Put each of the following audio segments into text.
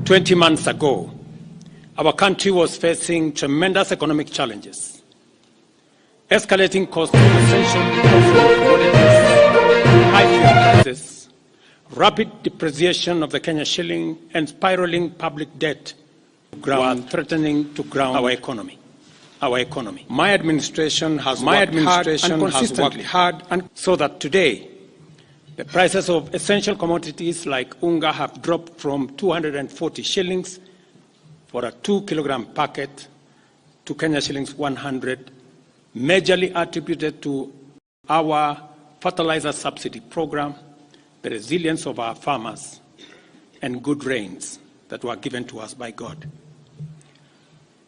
20 months ago, our country was facing tremendous economic challenges. Escalating costs of essential household commodities, high fuel prices, rapid depreciation of the Kenya shilling, and spiraling public debt were threatening to ground our economy. My administration has worked hard so that today the prices of essential commodities like unga have dropped from 240 shillings for a 2-kilogram packet to Kenya shillings 100, majorly attributed to our fertilizer subsidy program, the resilience of our farmers, and good rains that were given to us by God.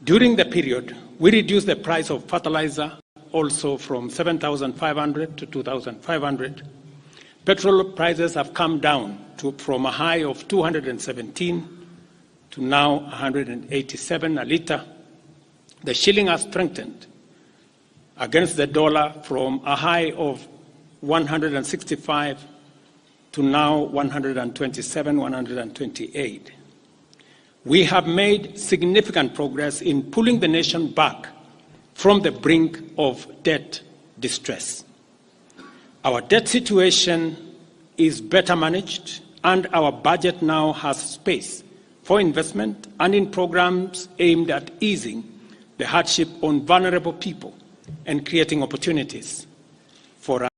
During the period, we reduced the price of fertilizer also from 7,500 to 2,500. Petrol prices have come down from a high of 217 to now 187 a litre. The shilling has strengthened against the dollar from a high of 165 to now 127, 128. We have made significant progress in pulling the nation back from the brink of debt distress. Our debt situation is better managed, and our budget now has space for investment and in programs aimed at easing the hardship on vulnerable people and creating opportunities for us.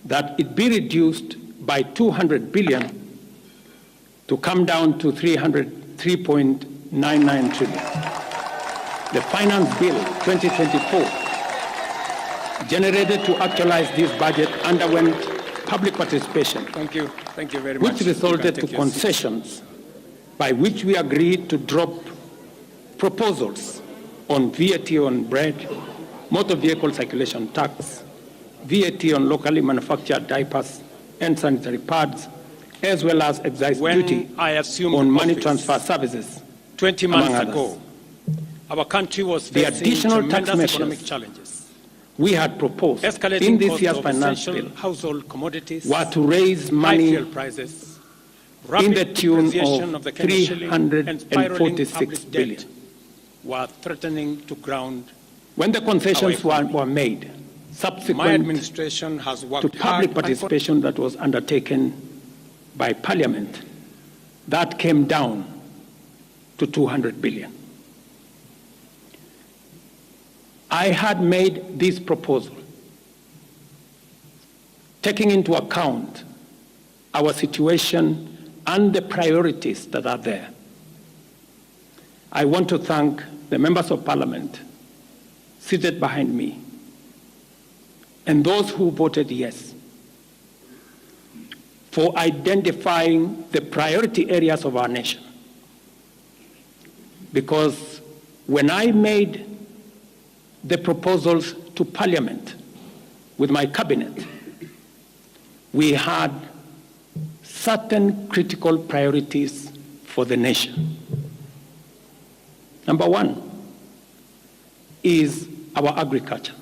That it be reduced by 200 billion to come down to 3.99 trillion. The Finance Bill 2024, generated to actualize this budget, underwent public participation. Thank you very much. Which resulted to concessions by which we agreed to drop proposals on VAT on bread, motor vehicle circulation tax, VAT on locally manufactured diapers and sanitary pads, as well as excise duty on money transfer services. 20 months ago, our country was facing tremendous economic challenges. We had proposed in this year's finance bill household commodities were to raise money prices, in the tune of 346 billion. Were threatening to ground. When the concessions were made, subsequent my administration has worked to public participation that was undertaken by Parliament, that came down to 200 billion. I had made this proposal taking into account our situation and the priorities that are there. I want to thank the members of Parliament seated behind me and those who voted yes, for identifying the priority areas of our nation. Because when I made the proposals to Parliament with my cabinet, we had certain critical priorities for the nation. Number one is our agriculture.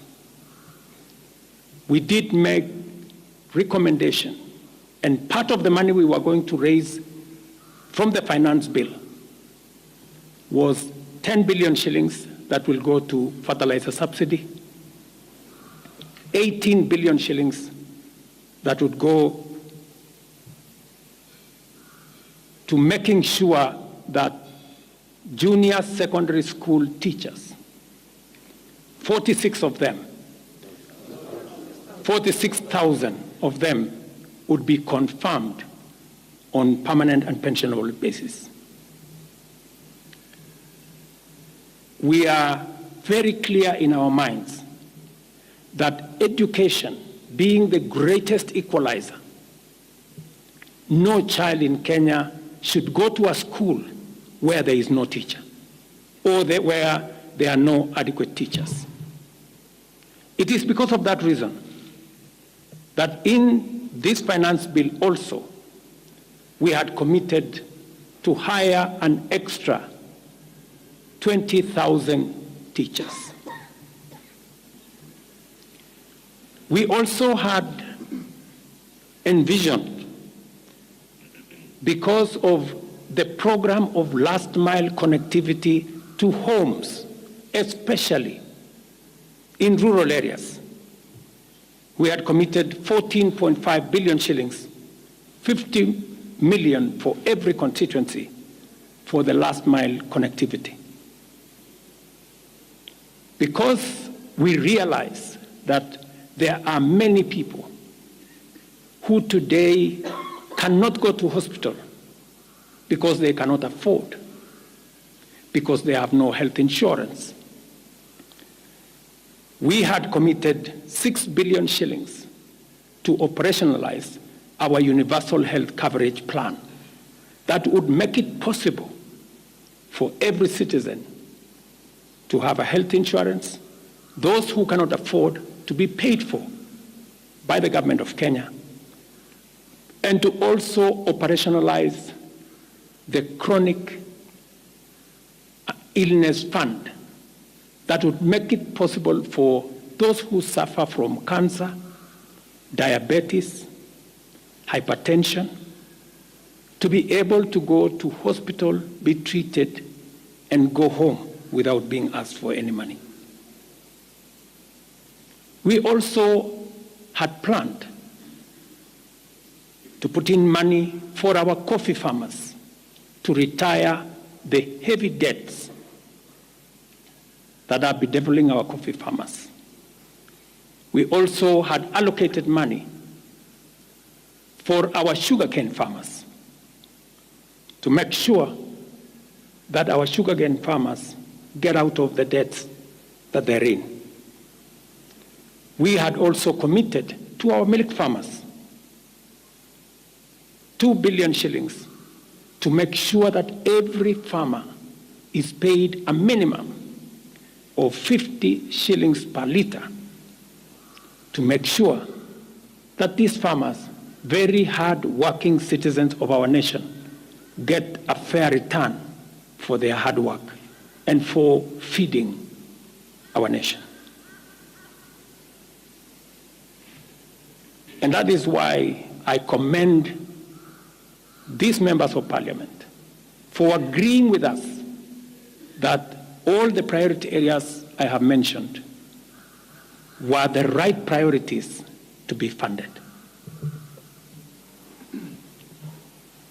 We did make recommendation, and part of the money we were going to raise from the finance bill was 10 billion shillings that will go to fertilizer subsidy, 18 billion shillings that would go to making sure that junior secondary school teachers, 46 of them, 46,000 of them would be confirmed on permanent and pensionable basis. We are very clear in our minds that education, be being the greatest equalizer. No child in Kenya should go to a school where there is no teacher or where there are no adequate teachers. It is because of that reason that in this finance bill also, we had committed to hire an extra 20,000 teachers. We also had envisioned, because of the program of last mile connectivity to homes, especially in rural areas, we had committed 14.5 billion shillings, 50 million for every constituency for the last mile connectivity. Because we realize that there are many people who today cannot go to hospital because they cannot afford, because they have no health insurance. We had committed 6 billion shillings to operationalize our universal health coverage plan that would make it possible for every citizen to have a health insurance, those who cannot afford to be paid for by the government of Kenya, and to also operationalize the chronic illness fund that would make it possible for those who suffer from cancer, diabetes, hypertension, to be able to go to hospital, be treated, and go home without being asked for any money. We also had planned to put in money for our coffee farmers to retire the heavy debts that are bedeviling our coffee farmers. We also had allocated money for our sugarcane farmers to make sure that our sugarcane farmers get out of the debts that they're in. We had also committed to our milk farmers 2 billion shillings to make sure that every farmer is paid a minimum of 50 shillings per litre to make sure that these farmers, very hard-working citizens of our nation, get a fair return for their hard work and for feeding our nation. And that is why I commend these members of parliament for agreeing with us that all the priority areas I have mentioned were the right priorities to be funded.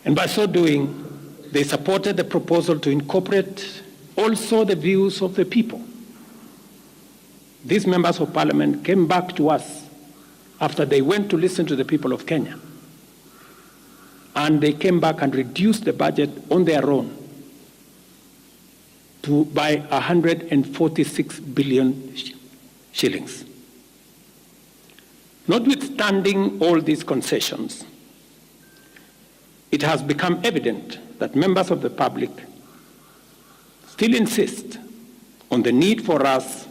And by so doing, they supported the proposal to incorporate also the views of the people. These members of parliament came back to us after they went to listen to the people of Kenya. And they came back and reduced the budget on their own by 146 billion shillings. Notwithstanding all these concessions, it has become evident that members of the public still insist on the need for us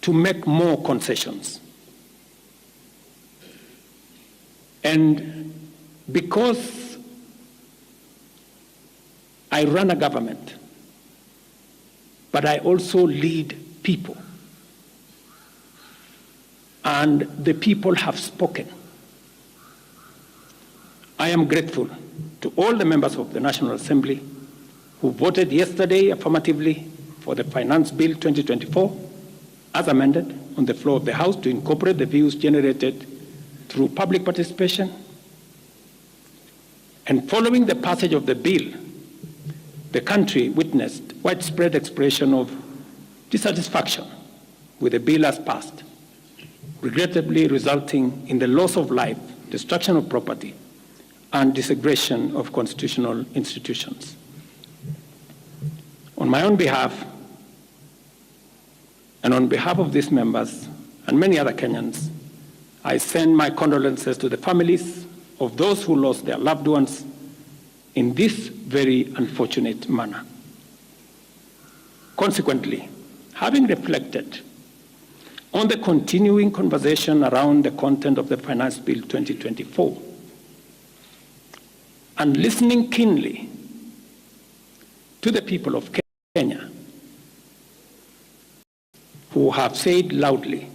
to make more concessions. And because I run a government, but I also lead people, and the people have spoken, I am grateful to all the members of the National Assembly who voted yesterday affirmatively for the Finance Bill 2024 as amended on the floor of the House to incorporate the views generated through public participation. And following the passage of the bill, the country witnessed widespread expression of dissatisfaction with the bill as passed, regrettably resulting in the loss of life, destruction of property, and disintegration of constitutional institutions. On my own behalf, and on behalf of these members, and many other Kenyans, I send my condolences to the families of those who lost their loved ones in this very unfortunate manner. Consequently, having reflected on the continuing conversation around the content of the Finance Bill 2024, and listening keenly to the people of Kenya who have said loudly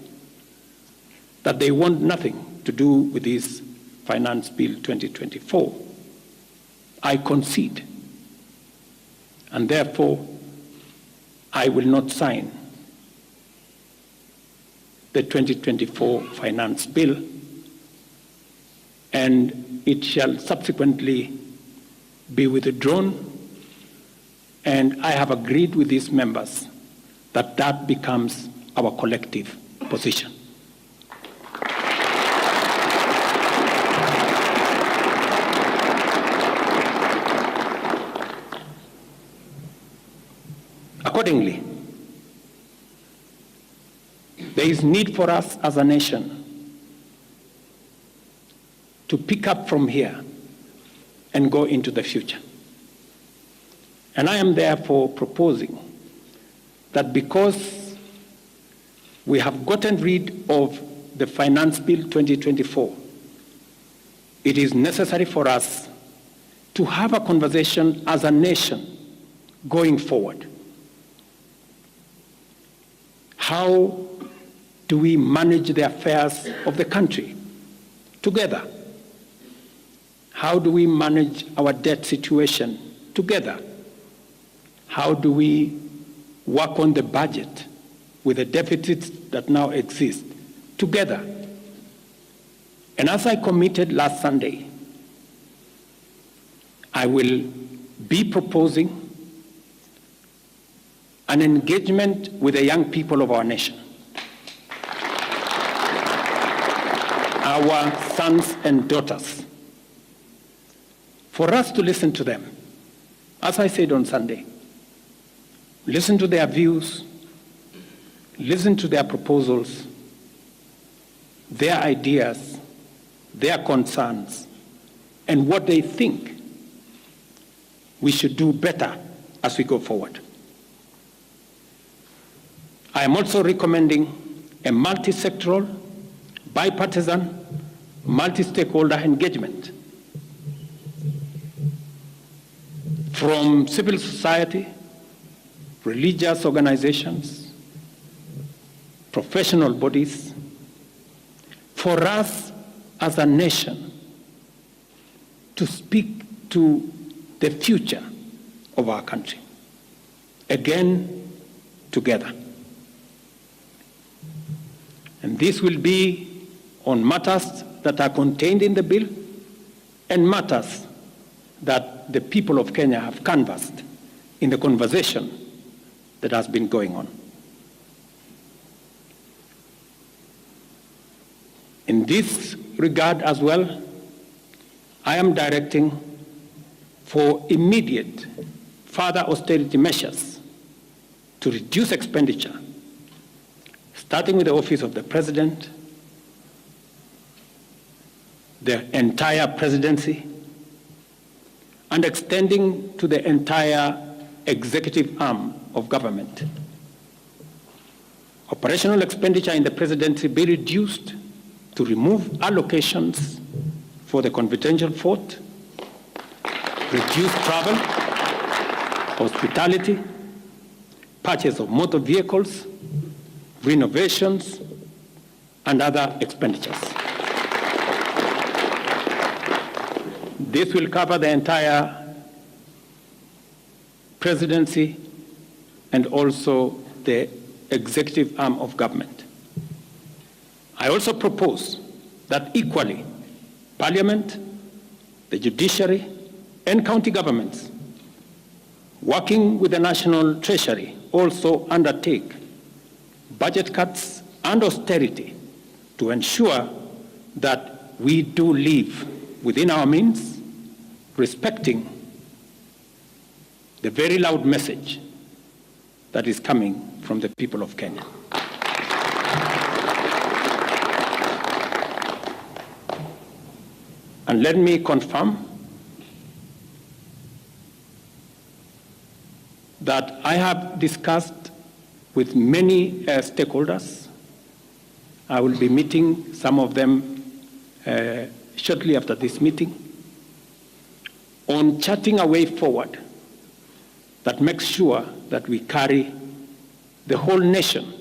that they want nothing to do with this Finance Bill 2024, I concede, and therefore I will not sign the 2024 Finance Bill, and it shall subsequently be withdrawn, and I have agreed with these members that that becomes our collective position. Accordingly, there is need for us as a nation to pick up from here and go into the future. And I am therefore proposing that because we have gotten rid of the Finance Bill 2024, it is necessary for us to have a conversation as a nation going forward. How do we manage the affairs of the country together? How do we manage our debt situation together? How do we work on the budget with the deficits that now exist together? And as I committed last Sunday, I will be proposing an engagement with the young people of our nation, our sons and daughters, for us to listen to them. As I said on Sunday, listen to their views, listen to their proposals, their ideas, their concerns, and what they think we should do better as we go forward. I am also recommending a multi-sectoral, bipartisan, multi-stakeholder engagement from civil society, religious organizations, professional bodies, for us as a nation to speak to the future of our country, again, together. And this will be on matters that are contained in the bill and matters that the people of Kenya have canvassed in the conversation that has been going on. In this regard as well, I am directing for immediate further austerity measures to reduce expenditure, starting with the Office of the President, the entire presidency, and extending to the entire executive arm of government. Operational expenditure in the presidency be reduced to remove allocations for the confidential fort, reduce travel, hospitality, purchase of motor vehicles, renovations, and other expenditures. This will cover the entire presidency and also the executive arm of government. I also propose that equally, Parliament, the judiciary, and county governments, working with the National Treasury, also undertake budget cuts and austerity to ensure that we do live within our means, respecting the very loud message that is coming from the people of Kenya. And let me confirm that I have discussed with many stakeholders. I will be meeting some of them shortly after this meeting on charting a way forward that makes sure that we carry the whole nation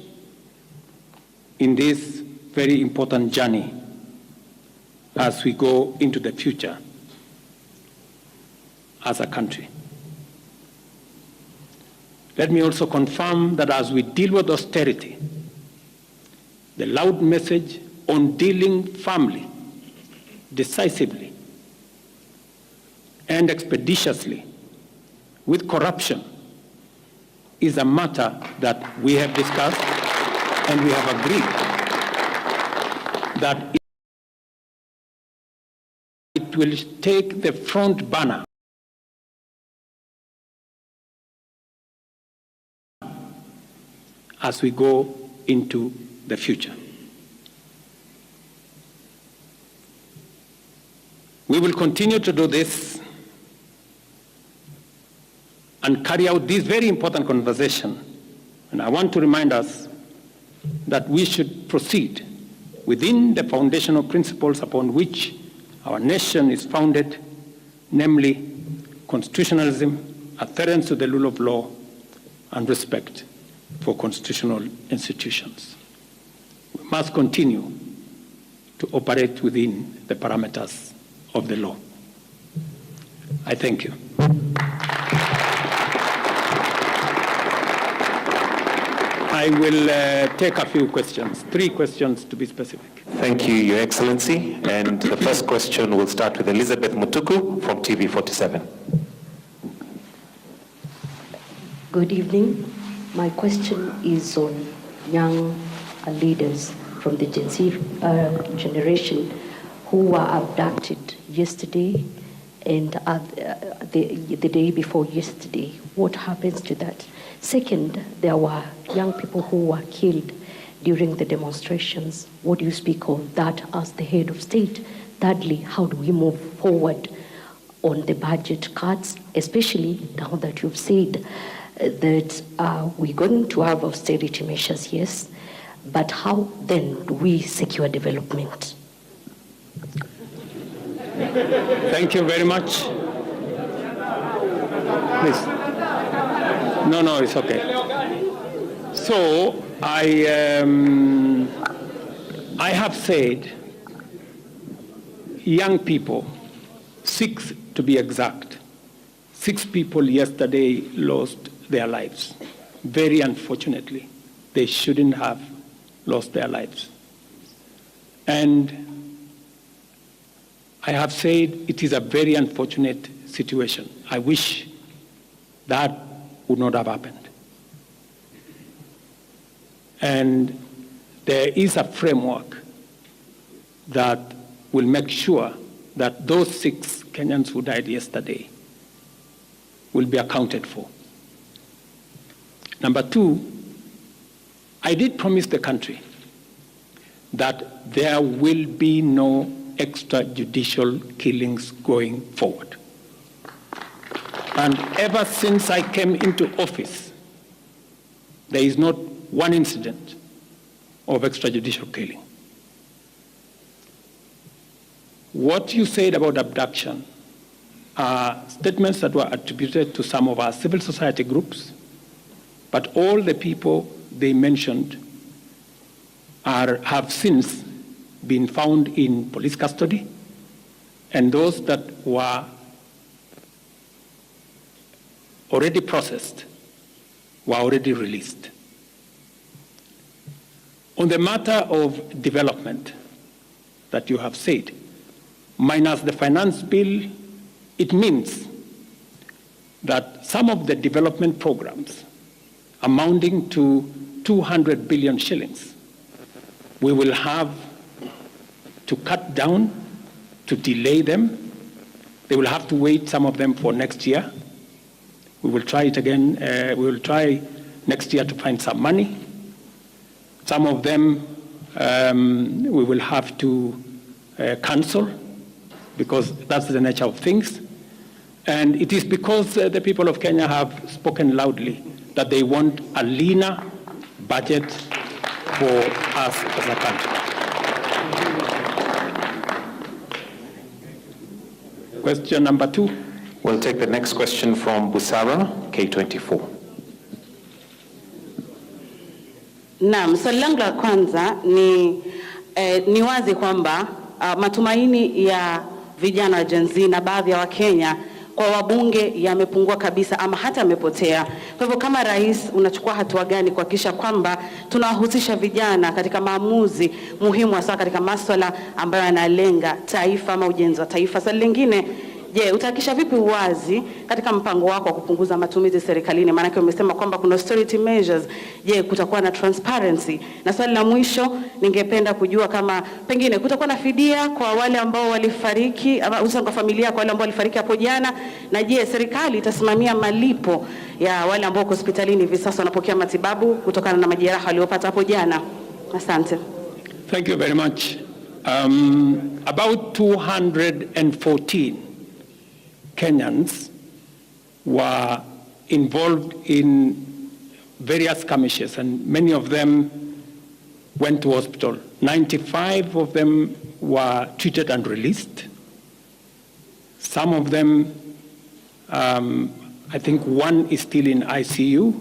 in this very important journey as we go into the future as a country. Let me also confirm that as we deal with austerity, the loud message on dealing firmly, decisively, and expeditiously with corruption is a matter that we have discussed and we have agreed that it will take the front banner as we go into the future. We will continue to do this and carry out this very important conversation. And I want to remind us that we should proceed within the foundational principles upon which our nation is founded, namely constitutionalism, adherence to the rule of law, and respect for constitutional institutions. We must continue to operate within the parameters of the law. I thank you. I will take a few questions, 3 questions to be specific. Thank you, Your Excellency. And the first question will start with Elizabeth Mutuku from TV47. Good evening. My question is on young leaders from the Gen Z generation who were abducted yesterday and the day before yesterday. What happens to that? Second, there were young people who were killed during the demonstrations. What do you speak of that as the head of state? Thirdly, how do we move forward on the budget cuts, especially now that you've said that we're going to have austerity measures, yes, but how then do we secure development? Thank you very much. Please. No, it's okay. So I have said young people, 6 to be exact, 6 people yesterday lost their lives. Very unfortunately, they shouldn't have lost their lives. And I have said it is a very unfortunate situation. I wish that would not have happened. And there is a framework that will make sure that those 6 Kenyans who died yesterday will be accounted for. Number 2, I did promise the country that there will be no extrajudicial killings going forward. And ever since I came into office, there is not one incident of extrajudicial killing. What you said about abduction are statements that were attributed to some of our civil society groups, but all the people they mentioned have since been found in police custody, and those that were already processed were already released. On the matter of development that you have said, minus the finance bill, it means that some of the development programs amounting to 200 billion shillings, we will have to cut down, to delay them. They will have to wait, some of them, for next year. We will try it again. We will try next year to find some money. Some of them we will have to cancel. because that's the nature of things. And it is because the people of Kenya have spoken loudly that they want a leaner budget for us as a country. Question number 2. We'll take the next question from Busara, K24. Naam, swali langu la kwanza ni wazi kwamba matumaini ya vijana wa Gen Z na baadhi ya Wakenya kwa wabunge yamepungua kabisa ama hata yamepotea. Kwa hivyo kama rais unachukua hatua gani kuhakikisha kwamba tunawahusisha vijana katika maamuzi muhimu hasa katika masuala ambayo yanalenga taifa ama ujenzi wa taifa? Swali lingine, je, utahakikisha vipi uwazi katika mpango wako wa kupunguza matumizi serikalini? Maana yake umesema kwamba kuna austerity measures. Je, kutakuwa na transparency? Na swali la mwisho, ningependa kujua kama pengine kutakuwa na fidia kwa wale ambao walifariki ama hususan kwa familia kwa wale ambao walifariki hapo jana, na je, serikali itasimamia malipo ya wale ambao hospitalini hivi sasa wanapokea matibabu kutokana na majeraha waliopata hapo jana? Asante. Thank you very much. About 214 Kenyans were involved in various skirmishes, and many of them went to hospital. 95 of them were treated and released. Some of them, I think one is still in ICU,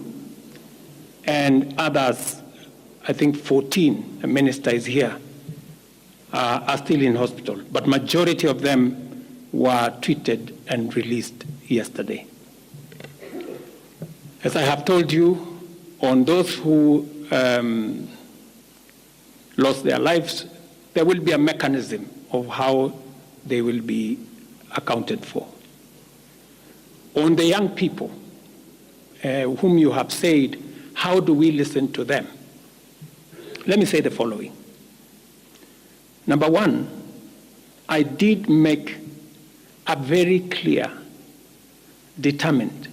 and others, I think 14, the minister is here, are still in hospital. But majority of them were treated and released yesterday. As I have told you, on those who lost their lives, there will be a mechanism of how they will be accounted for. On the young people whom you have said, how do we listen to them? Let me say the following. Number one, I did make a very clear, determined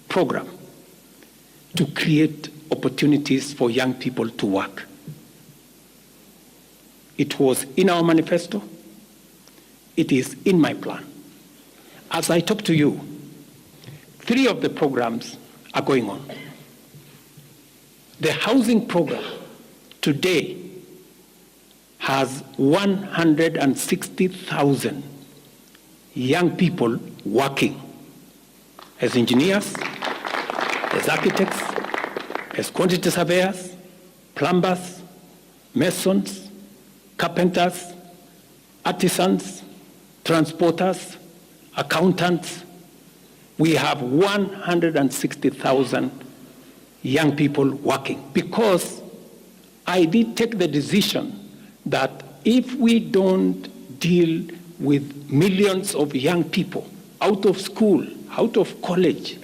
program to create opportunities for young people to work. It was in our manifesto. It is in my plan. As I talk to you, 3 of the programs are going on. The housing program today has 160,000 young people working as engineers, as architects, as quantity surveyors, plumbers, masons, carpenters, artisans, transporters, accountants. We have 160,000 young people working because I did take the decision that if we don't deal with millions of young people out of school, out of college,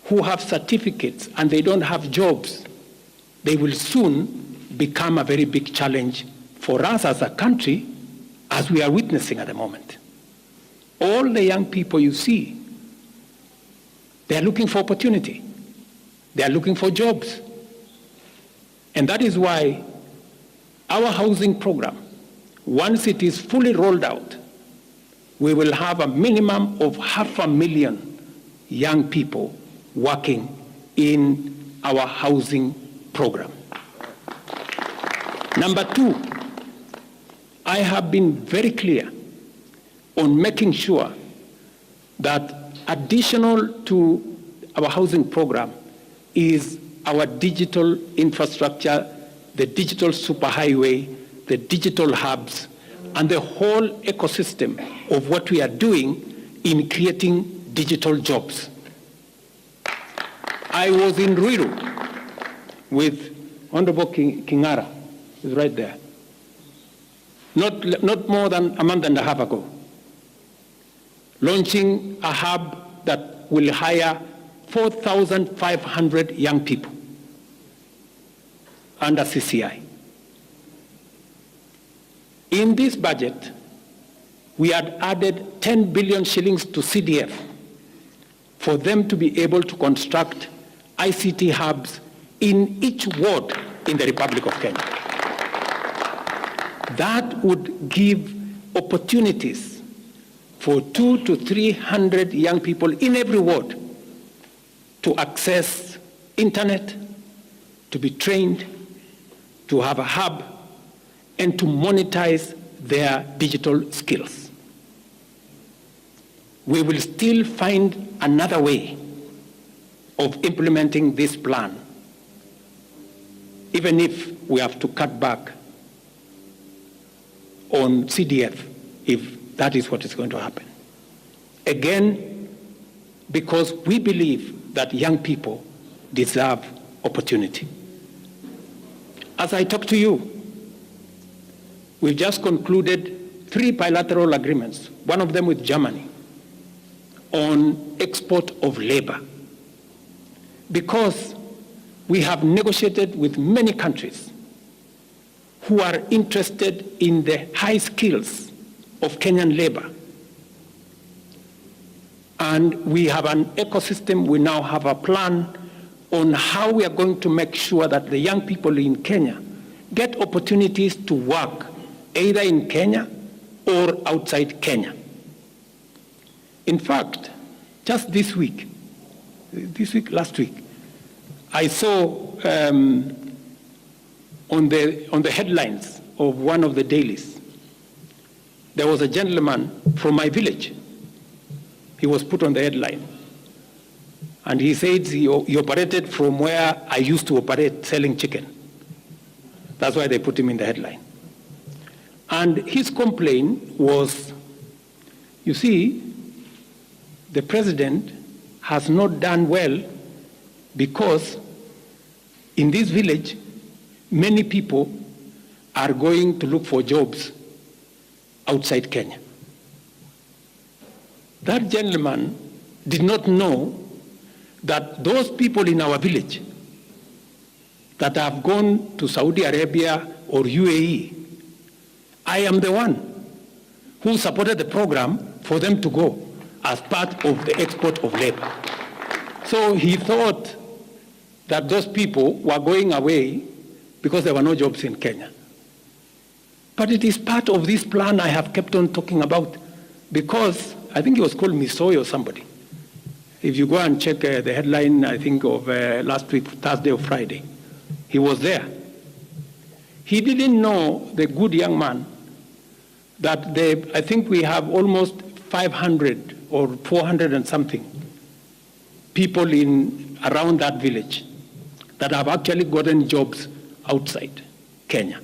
who have certificates and they don't have jobs, they will soon become a very big challenge for us as a country, as we are witnessing at the moment. All the young people you see, they are looking for opportunity. They are looking for jobs. And that is why our housing program, once it is fully rolled out, we will have a minimum of 500,000 young people working in our housing program. Number 2, I have been very clear on making sure that additional to our housing program is our digital infrastructure, the digital superhighway, the digital hubs, and the whole ecosystem of what we are doing in creating digital jobs. I was in Ruto with Honorable Kingara, who's right there, not more than a month and a half ago, launching a hub that will hire 4,500 young people under CCI. In this budget, we had added 10 billion shillings to CDF for them to be able to construct ICT hubs in each ward in the Republic of Kenya. That would give opportunities for 200 to 300 young people in every ward to access internet, to be trained, to have a hub, and to monetize their digital skills. We will still find another way of implementing this plan, even if we have to cut back on CDF, if that is what is going to happen. Again, because we believe that young people deserve opportunity. As I talk to you, we've just concluded 3 bilateral agreements, one of them with Germany, on export of labor. Because we have negotiated with many countries who are interested in the high skills of Kenyan labor. And we have an ecosystem, we now have a plan on how we are going to make sure that the young people in Kenya get opportunities to work either in Kenya or outside Kenya. In fact, just last week, I saw on the headlines of one of the dailies, there was a gentleman from my village. He was put on the headline. And he said he operated from where I used to operate selling chicken. That's why they put him in the headline. And his complaint was, you see, the president has not done well because in this village, many people are going to look for jobs outside Kenya. That gentleman did not know that those people in our village that have gone to Saudi Arabia or UAE, I am the one who supported the program for them to go as part of the export of labor. So he thought that those people were going away because there were no jobs in Kenya. But it is part of this plan I have kept on talking about, because I think it was called Misoy or somebody. If you go and check the headline, I think of last week, Thursday or Friday, he was there. He didn't know, the good young man, that I think we have almost 500 or 400 and something people around that village that have actually gotten jobs outside Kenya.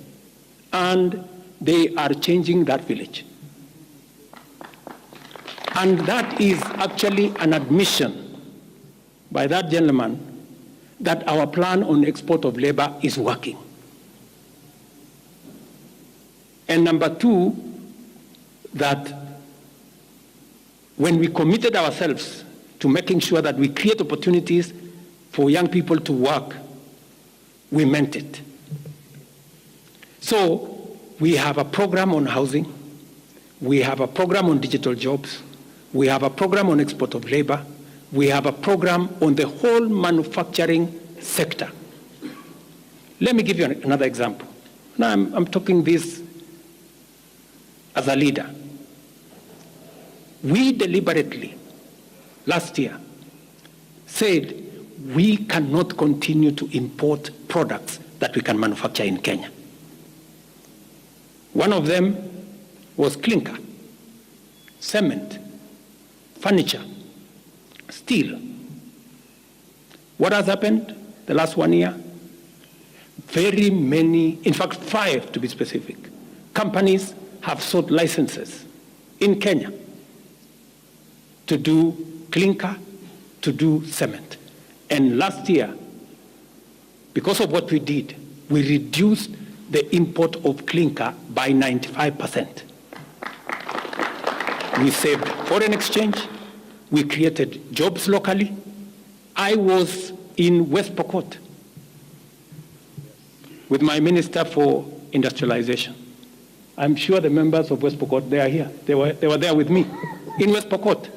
And they are changing that village. And that is actually an admission by that gentleman that our plan on export of labor is working. And number two, that when we committed ourselves to making sure that we create opportunities for young people to work, we meant it. So we have a program on housing, we have a program on digital jobs, we have a program on export of labor, we have a program on the whole manufacturing sector. Let me give you another example. Now I'm talking this as a leader. We deliberately, last year, said we cannot continue to import products that we can manufacture in Kenya. One of them was clinker, cement, furniture, steel. What has happened the last 1 year? Very many, in fact 5 to be specific, companies have sought licenses in Kenya to do clinker, to do cement. And last year, because of what we did, we reduced the import of clinker by 95%. We saved foreign exchange, we created jobs locally. I was in West Pokot with my Minister for Industrialization. I'm sure the members of West Pokot, they are here. They were there with me in West Pokot,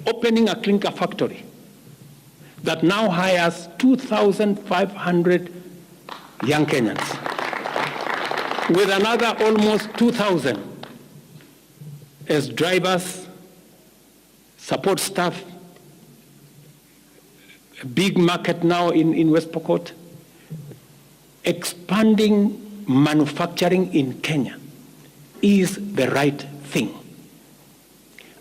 opening a clinker factory that now hires 2,500 young Kenyans, with another almost 2,000 as drivers, support staff, a big market now in West Pokot, expanding manufacturing in Kenya is the right thing.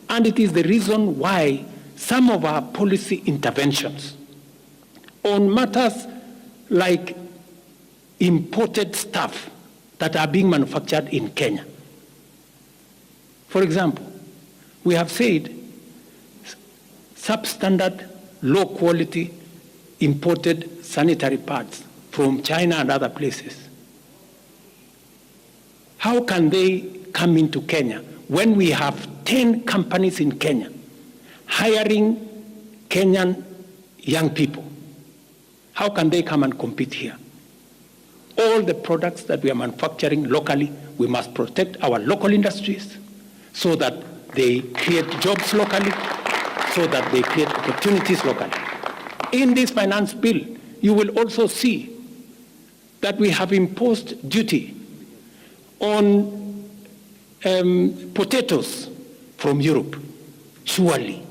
And it is the reason why some of our policy interventions on matters like imported stuff that are being manufactured in Kenya. For example, we have said substandard, low quality imported sanitary pads from China and other places. How can they come into Kenya when we have 10 companies in Kenya hiring Kenyan young people? How can they come and compete here? All the products that we are manufacturing locally, we must protect our local industries so that they create jobs locally, so that they create opportunities locally. In this finance bill, you will also see that we have imposed duty on potatoes from Europe. Surely,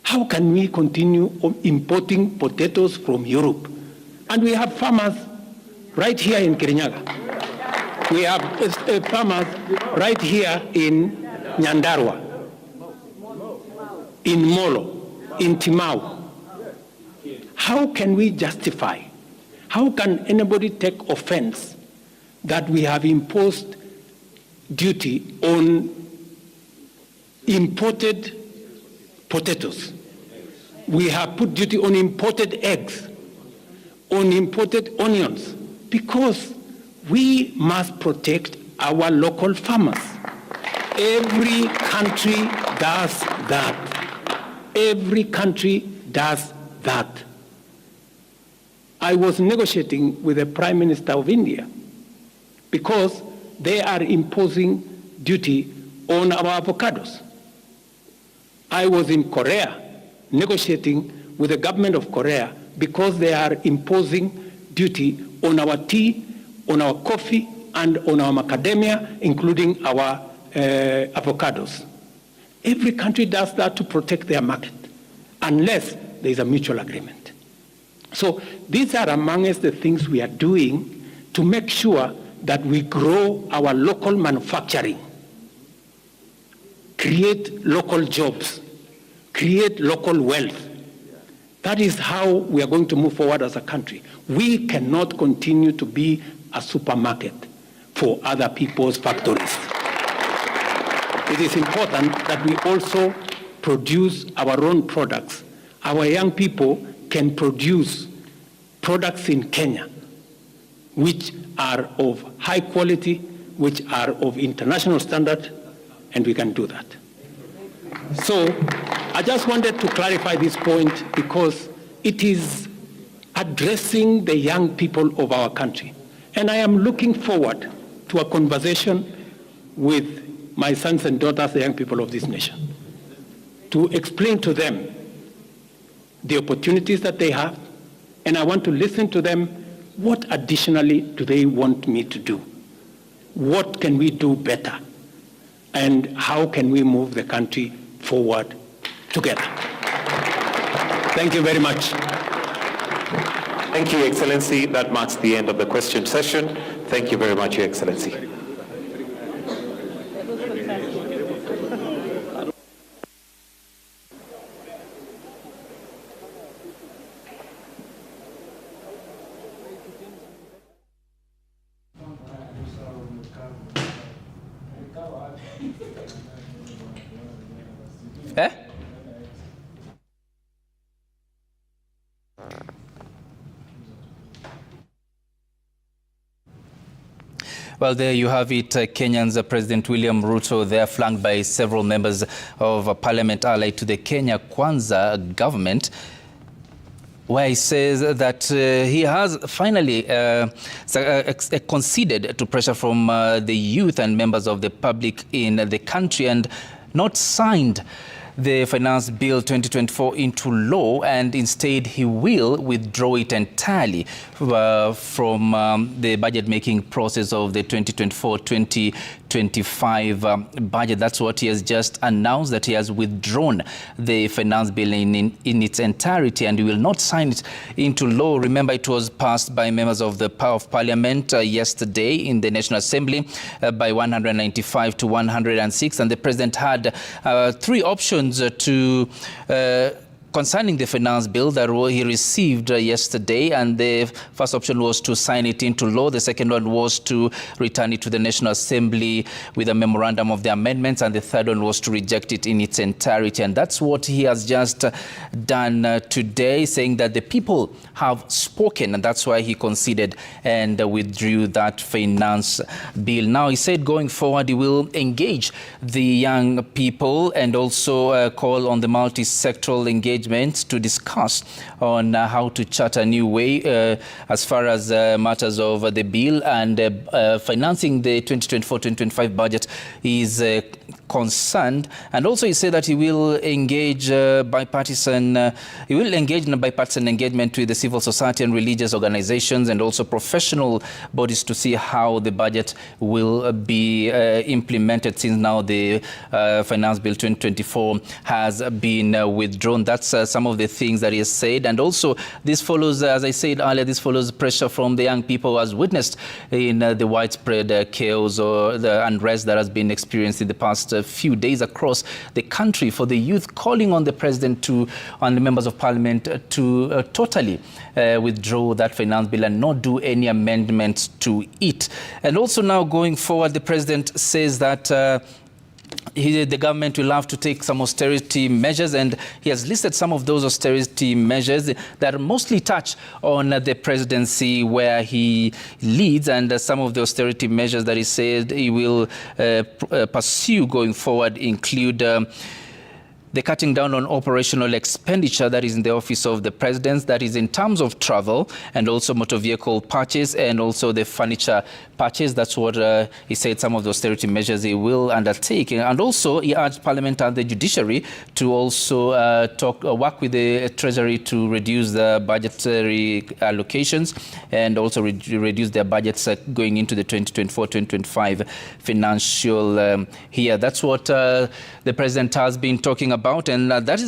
how can we continue importing potatoes from Europe? And we have farmers right here in Kirinyaga. We have farmers right here in Nyandarua, in Molo, in Timau. How can we justify? How can anybody take offense that we have imposed duty on imported potatoes? We have put duty on imported eggs, on imported onions, because we must protect our local farmers. Every country does that. Every country does that. I was negotiating with the Prime Minister of India because they are imposing duty on our avocados. I was in Korea negotiating with the government of Korea because they are imposing duty on our tea, on our coffee, and on our macadamia, including our avocados. Every country does that to protect their market, unless there is a mutual agreement. So these are amongst the things we are doing to make sure that we grow our local manufacturing, create local jobs, create local wealth. That is how we are going to move forward as a country. We cannot continue to be a supermarket for other people's factories. It is important that we also produce our own products. Our young people can produce products in Kenya which are of high quality, which are of international standard, and we can do that. So I just wanted to clarify this point because it is addressing the young people of our country. And I am looking forward to a conversation with my sons and daughters, the young people of this nation, to explain to them the opportunities that they have, and I want to listen to them. What additionally do they want me to do? What can we do better? And how can we move the country forward together? Thank you very much. Thank you, Excellency. That marks the end of the question session. Thank you very much, Your Excellency. Well, there you have it. Kenya's President William Ruto, there flanked by several members of parliament allied to the Kenya Kwanza government, where he says that he has finally conceded to pressure from the youth and members of the public in the country and not signed the Finance Bill 2024 into law, and instead he will withdraw it entirely from the budget-making process of the 2024-2025 2025 budget. That's what he has just announced, that he has withdrawn the finance bill in its entirety and he will not sign it into law. Remember, it was passed by members of the Parliament yesterday in the National Assembly by 195 to 106, and the President had three options concerning the finance bill that he received yesterday, and the first option was to sign it into law. The second one was to return it to the National Assembly with a memorandum of the amendments, and the third one was to reject it in its entirety. And that's what he has just done today, saying that the people have spoken, and that's why he conceded and withdrew that finance bill. Now, he said going forward he will engage the young people and also call on the multi-sectoral engagement to discuss on how to chart a new way as far as matters of the bill and financing the 2024-2025 budget is concerned. And also he said that he will engage in a bipartisan engagement with the civil society and religious organizations and also professional bodies to see how the budget will be implemented, since now the finance bill 2024 has been withdrawn. That's some of the things that he has said. And also this follows, as I said earlier, this follows pressure from the young people as witnessed in the widespread chaos or the unrest that has been experienced in the past few days across the country, for the youth calling on the President and the members of Parliament to totally withdraw that finance bill and not do any amendments to it. And also now going forward, the President says that the government will have to take some austerity measures, and he has listed some of those austerity measures that mostly touch on the presidency where he leads, and some of the austerity measures that he said he will pursue going forward include the cutting down on operational expenditure that is in the office of the president, that is in terms of travel and also motor vehicle purchase and also the furniture purchase. That's what he said, some of the austerity measures he will undertake. And also he urged Parliament and the judiciary to also work with the Treasury to reduce the budgetary allocations and also reduce their budgets going into the 2024-2025 financial year. That's what the President has been talking about, and that is